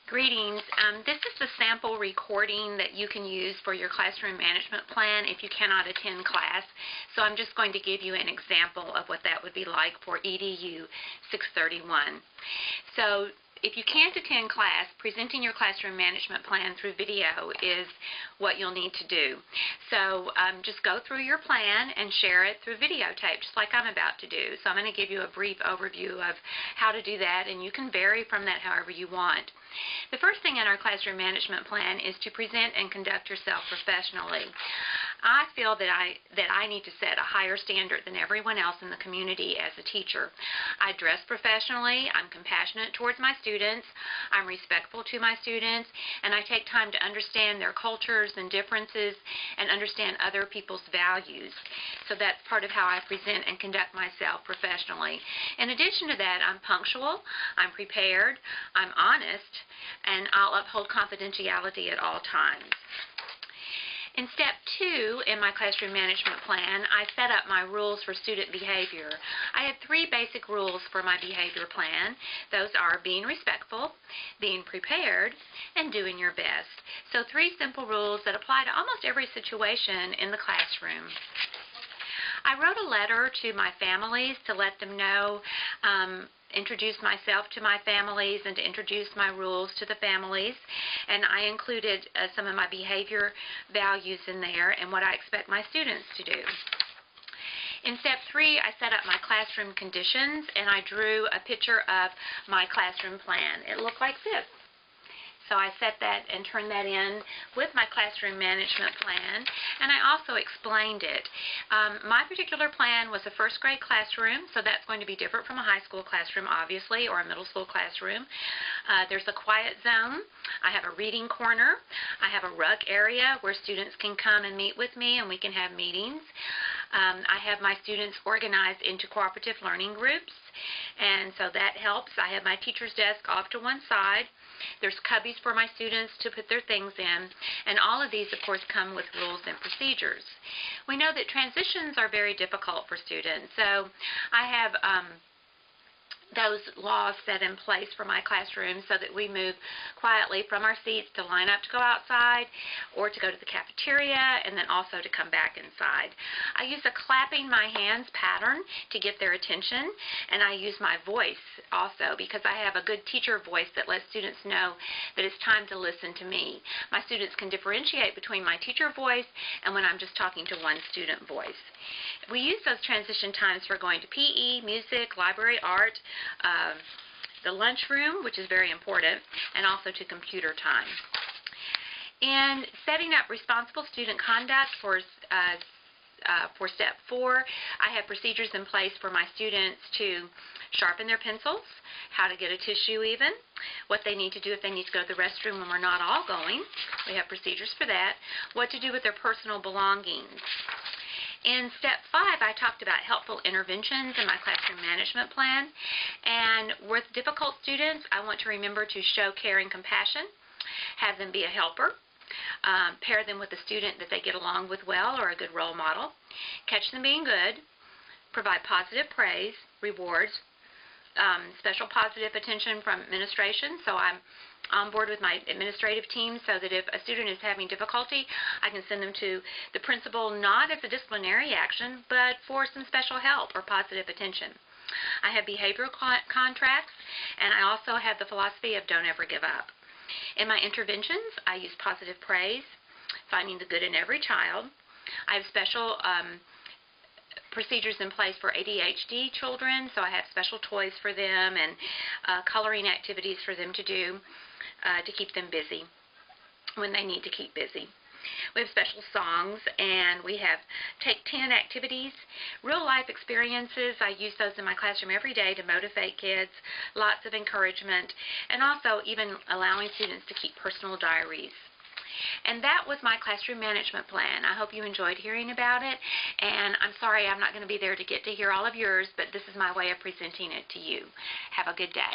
Greetings. This is the sample recording that you can use for your classroom management plan if you cannot attend class. So I'm just going to give you an example of what that would be like for EDU 631. So if you can't attend class, presenting your classroom management plan through video is what you'll need to do. So just go through your plan and share it through videotape, just like I'm about to do. So I'm going to give you a brief overview of how to do that, and you can vary from that however you want. The first thing in our classroom management plan is to present and conduct yourself professionally. I feel that I need to set a higher standard than everyone else in the community as a teacher. I dress professionally, I'm compassionate towards my students, I'm respectful to my students, and I take time to understand their cultures and differences and understand other people's values. So that's part of how I present and conduct myself professionally. In addition to that, I'm punctual, I'm prepared, I'm honest, and I'll uphold confidentiality at all times. In step 2 in my classroom management plan, I set up my rules for student behavior. I have 3 basic rules for my behavior plan. Those are being respectful, being prepared, and doing your best. So 3 simple rules that apply to almost every situation in the classroom. I wrote a letter to my families to let them know, introduce myself to my families and to introduce my rules to the families, and I included some of my behavior values in there and what I expect my students to do. In step 3, I set up my classroom conditions and I drew a picture of my classroom plan. It looked like this. So I set that and turned that in with my classroom management plan, and I also explained it. My particular plan was a first grade classroom, so that's going to be different from a high school classroom, obviously, or a middle school classroom. There's a quiet zone. I have a reading corner. I have a rug area where students can come and meet with me and we can have meetings. I have my students organized into cooperative learning groups, and so that helps. I have my teacher's desk off to one side. There's cubbies for my students to put their things in, and all of these, of course, come with rules and procedures. We know that transitions are very difficult for students, so I have those laws set in place for my classroom so that we move quietly from our seats to line up to go outside or to go to the cafeteria and then also to come back inside. I use a clapping my hands pattern to get their attention, and I use my voice also because I have a good teacher voice that lets students know that it's time to listen to me. My students can differentiate between my teacher voice and when I'm just talking to one student voice. We use those transition times for going to PE, music, library, art, the lunchroom, which is very important, and also to computer time. In setting up responsible student conduct for step 4, I have procedures in place for my students to sharpen their pencils, how to get a tissue even, what they need to do if they need to go to the restroom when we're not all going. We have procedures for that, what to do with their personal belongings. In step 5, I talked about helpful interventions in my classroom management plan, and with difficult students, I want to remember to show care and compassion, have them be a helper, pair them with a student that they get along with well or a good role model, catch them being good, provide positive praise, rewards, special positive attention from administration, so I'm on board with my administrative team so that if a student is having difficulty, I can send them to the principal not as a disciplinary action, but for some special help or positive attention. I have behavioral contracts, and I also have the philosophy of don't ever give up. In my interventions, I use positive praise, finding the good in every child. I have special procedures in place for ADHD children, so I have special toys for them and coloring activities for them to do to keep them busy when they need to keep busy. We have special songs, and we have Take 10 activities, real life experiences. I use those in my classroom every day to motivate kids, lots of encouragement, and also even allowing students to keep personal diaries. And that was my classroom management plan. I hope you enjoyed hearing about it, and I'm sorry I'm not going to be there to get to hear all of yours, but this is my way of presenting it to you. Have a good day.